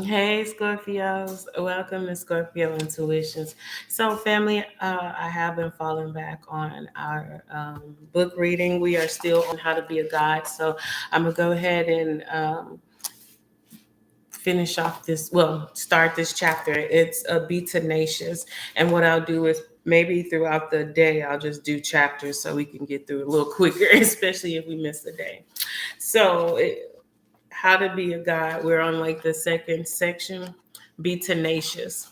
Hey, Scorpios. Welcome to Scorpio Intuitions. So, family, I have been falling back on our book reading. We are still on How to Be a God. So, I'm going to go ahead and finish off start this chapter. It's Be Tenacious. And what I'll do is maybe throughout the day, I'll just do chapters so we can get through it a little quicker, especially if we miss a day. So, how to be a God. We're on like the second section. Be tenacious.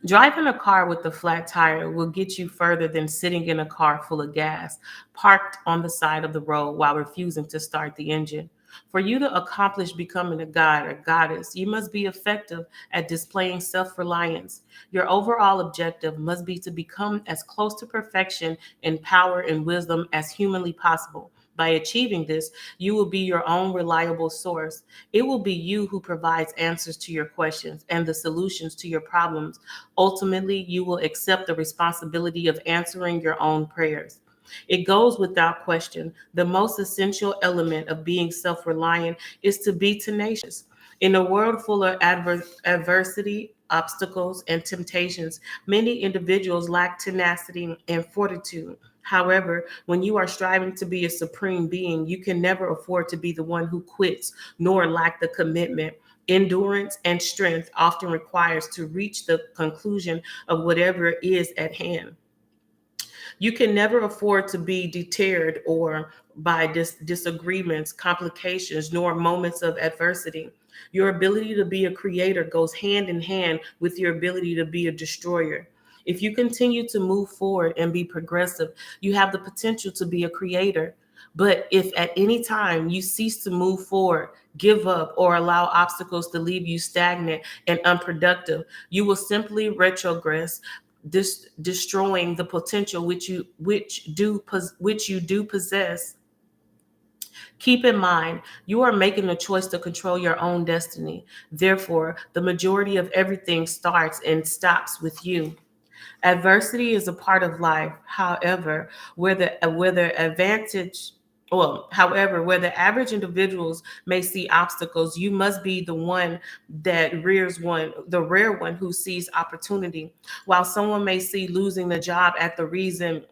Driving a car with a flat tire will get you further than sitting in a car full of gas, parked on the side of the road while refusing to start the engine. For you to accomplish becoming a god or goddess, you must be effective at displaying self reliance. Your overall objective must be to become as close to perfection in power and wisdom as humanly possible. By achieving this, you will be your own reliable source. It will be you who provides answers to your questions and the solutions to your problems. Ultimately, you will accept the responsibility of answering your own prayers. It goes without question. The most essential element of being self reliant is to be tenacious. In a world full of adversity, obstacles, and temptations, many individuals lack tenacity and fortitude. However, when you are striving to be a supreme being, you can never afford to be the one who quits, nor lack the commitment. Endurance and strength often requires to reach the conclusion of whatever is at hand. You can never afford to be deterred or by disagreements, complications, nor moments of adversity. Your ability to be a creator goes hand in hand with your ability to be a destroyer. If you continue to move forward and be progressive, you have the potential to be a creator. But if at any time you cease to move forward, give up, or allow obstacles to leave you stagnant and unproductive, you will simply retrogress, destroying the potential which you do possess. Keep in mind, you are making a choice to control your own destiny. Therefore, the majority of everything starts and stops with you. Adversity is a part of life. Where the average individuals may see obstacles, you must be the rare one who sees opportunity. While someone may see losing the job at the reason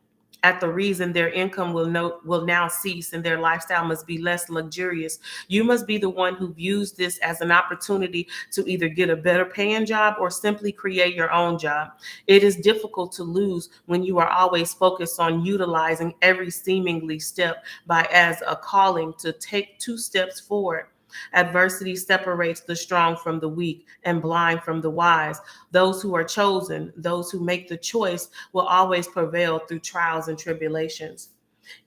their income will now cease and their lifestyle must be less luxurious. You must be the one who views this as an opportunity to either get a better paying job or simply create your own job. It is difficult to lose when you are always focused on utilizing every seemingly step by as a calling to take two steps forward. Adversity separates the strong from the weak and blind from the wise. Those who are chosen, those who make the choice, will always prevail through trials and tribulations.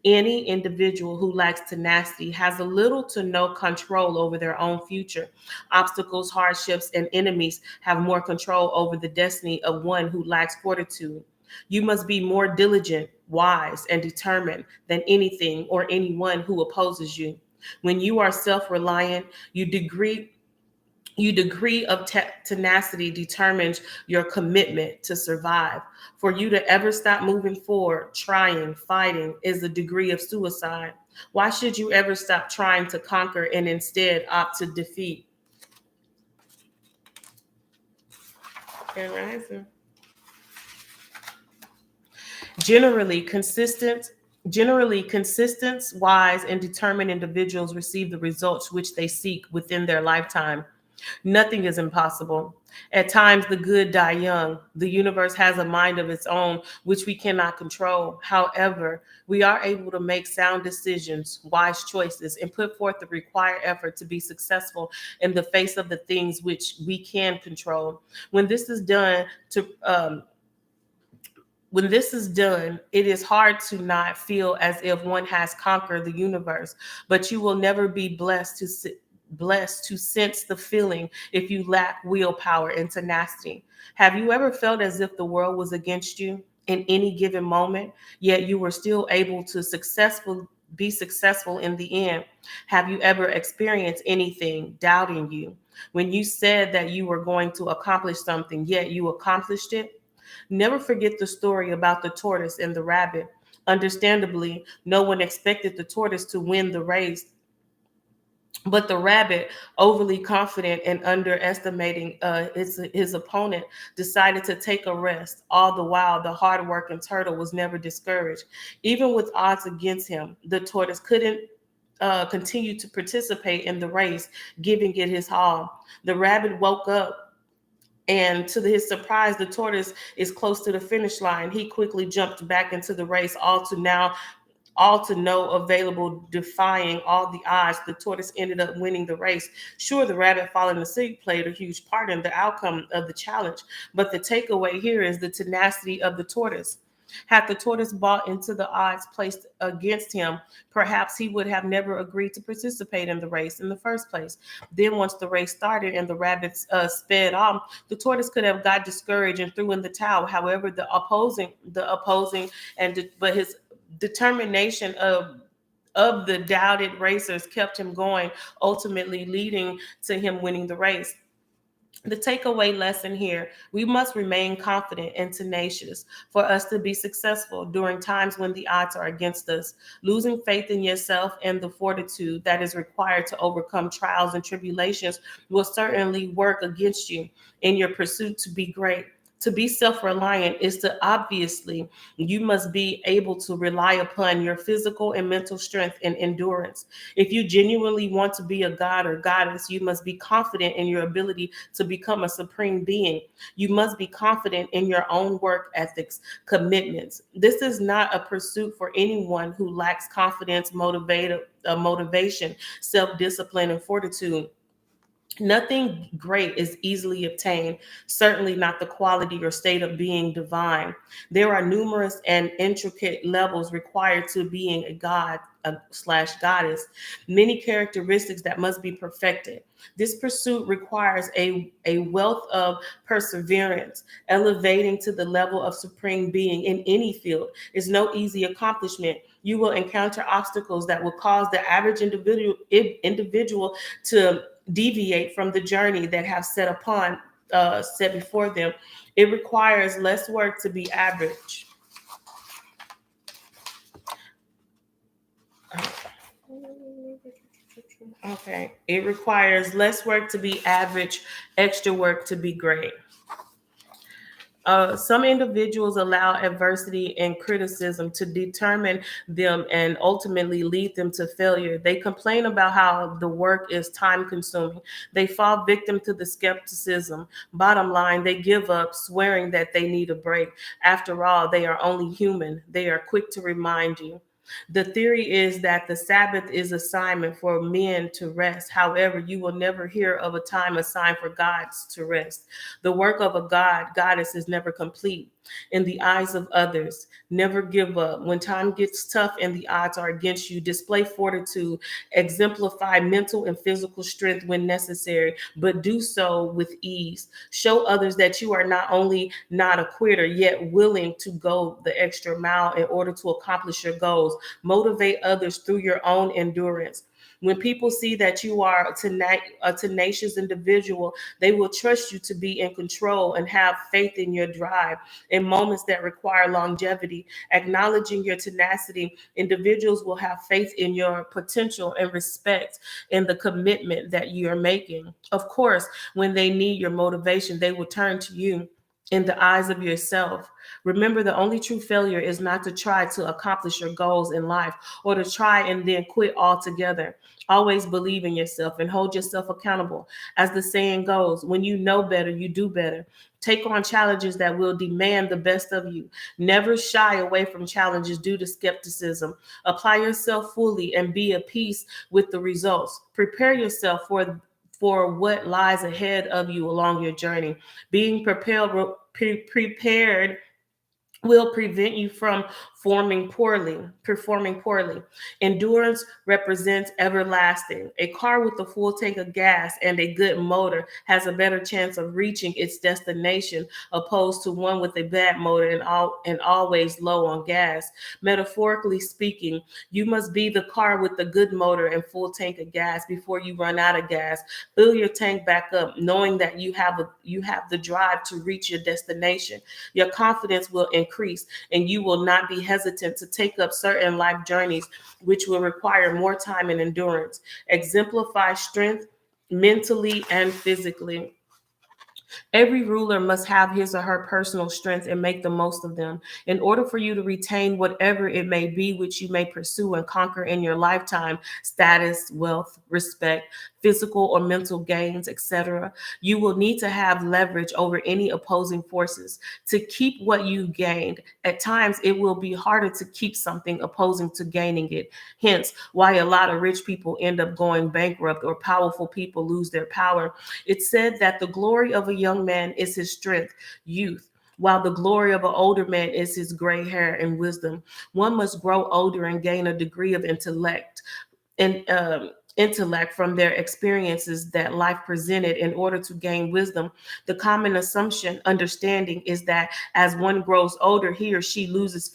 Any individual who lacks tenacity has a little to no control over their own future. Obstacles, hardships, and enemies have more control over the destiny of one who lacks fortitude. You must be more diligent, wise, and determined than anything or anyone who opposes you. When you are self-reliant, your degree of tenacity determines your commitment to survive. For you to ever stop moving forward, trying, fighting, is a degree of suicide. Why should you ever stop trying to conquer and instead opt to defeat? Grand Rising. Generally, consistent, wise, and determined individuals receive the results which they seek within their lifetime. Nothing is impossible. At times, the good die young. The universe has a mind of its own, which we cannot control. However, we are able to make sound decisions, wise choices, and put forth the required effort to be successful in the face of the things which we can control. When this is done, to when this is done, it is hard to not feel as if one has conquered the universe, but you will never be blessed to sense the feeling if you lack willpower and tenacity. Have you ever felt as if the world was against you in any given moment, yet you were still able to be successful in the end? Have you ever experienced anything doubting you when you said that you were going to accomplish something, yet you accomplished it? Never forget the story about the tortoise and the rabbit. Understandably, no one expected the tortoise to win the race, But the rabbit, overly confident and underestimating his opponent, decided to take a rest. All the while, the hard-working turtle was never discouraged. Even with odds against him, the tortoise couldn't continue to participate in the race, giving it his all. The rabbit woke up, and to his surprise, the tortoise is close to the finish line. He quickly jumped back into the race, all to no available, defying all the odds. The tortoise ended up winning the race. Sure, the rabbit falling asleep played a huge part in the outcome of the challenge, but the takeaway here is the tenacity of the tortoise. Had the tortoise bought into the odds placed against him, perhaps he would have never agreed to participate in the race in the first place. Then, once the race started and the rabbits sped off, the tortoise could have got discouraged and threw in the towel. However, but his determination of the doubted racers kept him going, ultimately leading to him winning the race. The takeaway lesson here: we must remain confident and tenacious for us to be successful during times when the odds are against us. Losing faith in yourself and the fortitude that is required to overcome trials and tribulations will certainly work against you in your pursuit to be great. To be self-reliant is to obviously, you must be able to rely upon your physical and mental strength and endurance. If you genuinely want to be a god or goddess, you must be confident in your ability to become a supreme being. You must be confident in your own work ethics, commitments. This is not a pursuit for anyone who lacks confidence, motivation, self-discipline, and fortitude. Nothing great is easily obtained, certainly not the quality or state of being divine. There are numerous and intricate levels required to being a god slash goddess, many characteristics that must be perfected. This pursuit requires a wealth of perseverance. Elevating to the level of supreme being in any field is no easy accomplishment. You will encounter obstacles that will cause the average individual to deviate from the journey that have set before them. It requires less work to be average. Okay. It requires less work to be average, extra work to be great. Some individuals allow adversity and criticism to determine them and ultimately lead them to failure. They complain about how the work is time consuming. They fall victim to the skepticism. Bottom line, they give up, swearing that they need a break. After all, they are only human. They are quick to remind you. The theory is that the Sabbath is assignment for men to rest. However, you will never hear of a time assigned for gods to rest. The work of a goddess is never complete in the eyes of others. Never give up. When time gets tough and the odds are against you, display fortitude, exemplify mental and physical strength when necessary, but do so with ease. Show others that you are not only not a quitter, yet willing to go the extra mile in order to accomplish your goals. Motivate others through your own endurance. When people see that you are a tenacious individual, they will trust you to be in control and have faith in your drive. In moments that require longevity, acknowledging your tenacity, individuals will have faith in your potential and respect in the commitment that you are making. Of course, when they need your motivation, they will turn to you. In the eyes of yourself, remember, the only true failure is not to try to accomplish your goals in life or to try and then quit altogether. Always believe in yourself and hold yourself accountable. As the saying goes, when you know better, you do better. Take on challenges that will demand the best of you. Never shy away from challenges due to skepticism. Apply yourself fully and be at peace with the results. Prepare yourself for what lies ahead of you along your journey. Being prepared will prevent you from performing poorly. Endurance represents everlasting. A car with a full tank of gas and a good motor has a better chance of reaching its destination opposed to one with a bad motor and always low on gas. Metaphorically speaking, you must be the car with the good motor and full tank of gas before you run out of gas. Fill your tank back up, knowing that you have the drive to reach your destination. Your confidence will increase and you will not be hesitant to take up certain life journeys, which will require more time and endurance. Exemplify strength mentally and physically. Every ruler must have his or her personal strengths and make the most of them. In order for you to retain whatever it may be which you may pursue and conquer in your lifetime, status, wealth, respect, physical or mental gains, etc., you will need to have leverage over any opposing forces. To keep what you gained, at times it will be harder to keep something opposing to gaining it. Hence, why a lot of rich people end up going bankrupt or powerful people lose their power. It's said that the glory of a young man is his strength, youth, while the glory of an older man is his gray hair and wisdom. One must grow older and gain a degree of intellect from their experiences that life presented in order to gain wisdom. The common understanding is that as one grows older, he or she loses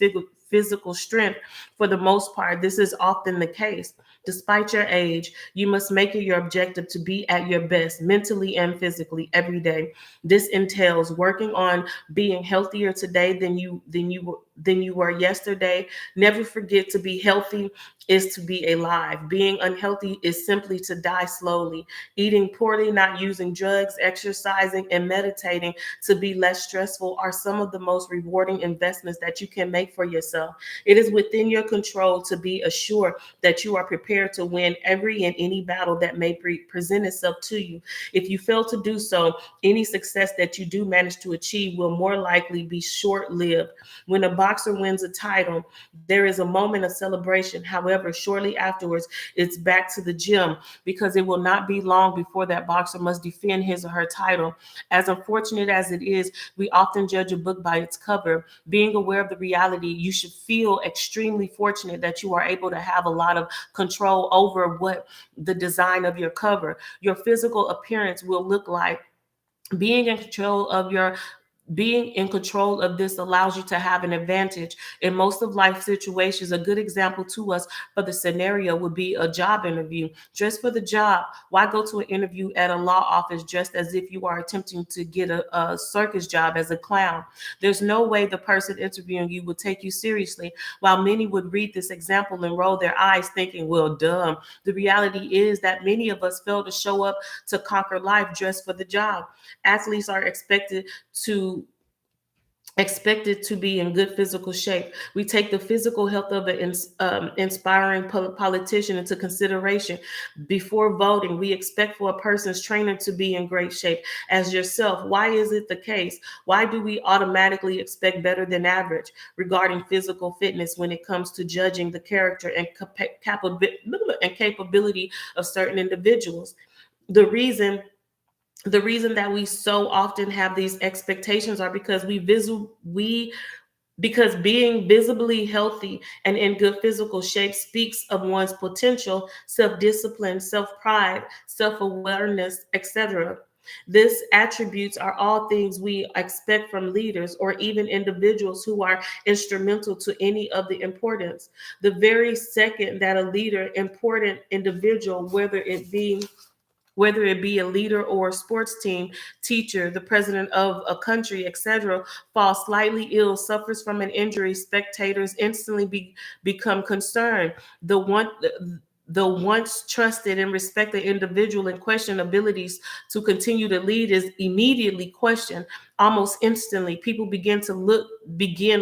physical strength. For the most part, this is often the case. Despite your age, you must make it your objective to be at your best mentally and physically every day. This entails working on being healthier today than you were yesterday. Never forget to be healthy is to be alive. Being unhealthy is simply to die slowly. Eating poorly, not using drugs, exercising, and meditating to be less stressful are some of the most rewarding investments that you can make for yourself. It is within your control to be assured that you are prepared to win every and any battle that may present itself to you. If you fail to do so, any success that you do manage to achieve will more likely be short-lived. When a boxer wins a title, there is a moment of celebration. However, shortly afterwards, it's back to the gym because it will not be long before that boxer must defend his or her title. As unfortunate as it is, we often judge a book by its cover. Being aware of the reality, you should feel extremely fortunate that you are able to have a lot of control over what the design of your cover, your physical appearance will look like. Being in control of your being in control of this allows you to have an advantage in most of life situations. A good example to us for the scenario would be a job interview. Dress for the job. Why go to an interview at a law office dressed as if you are attempting to get a circus job as a clown? There's no way the person interviewing you would take you seriously. While many would read this example and roll their eyes thinking, well, dumb, the reality is that many of us fail to show up to conquer life dressed for the job. Athletes are expected to be in good physical shape. We take the physical health of an inspiring politician into consideration. Before voting, we expect for a person's trainer to be in great shape. As yourself, why is it the case? Why do we automatically expect better than average regarding physical fitness when it comes to judging the character and capability of certain individuals? The reason that we so often have these expectations are because because being visibly healthy and in good physical shape speaks of one's potential, self-discipline, self-pride, self-awareness, etc. These attributes are all things we expect from leaders or even individuals who are instrumental to any of the importance. The very second that a leader, important individual, whether it be a leader or a sports team, teacher, the president of a country, etc., falls slightly ill, suffers from an injury, spectators instantly become concerned. The once trusted and respected individual in question abilities to continue to lead is immediately questioned. Almost instantly, people begin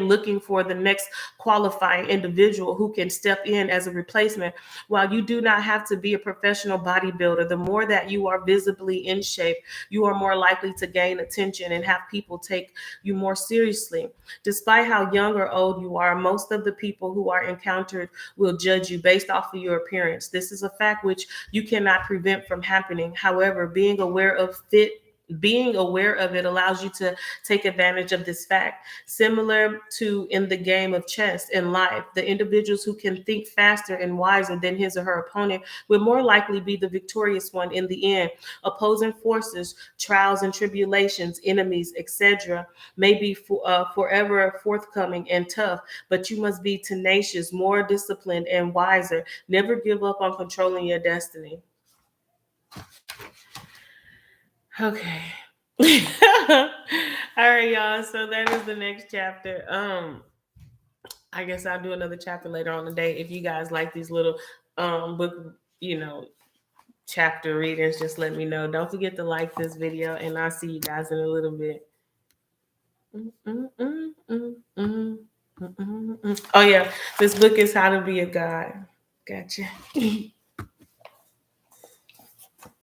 looking for the next qualifying individual who can step in as a replacement. While you do not have to be a professional bodybuilder, the more that you are visibly in shape, you are more likely to gain attention and have people take you more seriously. Despite how young or old you are, most of the people who are encountered will judge you based off of your appearance. This is a fact which you cannot prevent from happening. However, being aware of it allows you to take advantage of this fact. Similar to in the game of chess in life, the individuals who can think faster and wiser than his or her opponent will more likely be the victorious one in the end. Opposing forces, trials and tribulations, enemies, etc., may be forever forthcoming and tough, but you must be tenacious, more disciplined, and wiser. Never give up on controlling your destiny. Okay. All right, y'all. So that is the next chapter. I guess I'll do another chapter later on today. If you guys like these little book, chapter readings, just let me know. Don't forget to like this video, and I'll see you guys in a little bit. Oh yeah, this book is How to Be a God. Gotcha.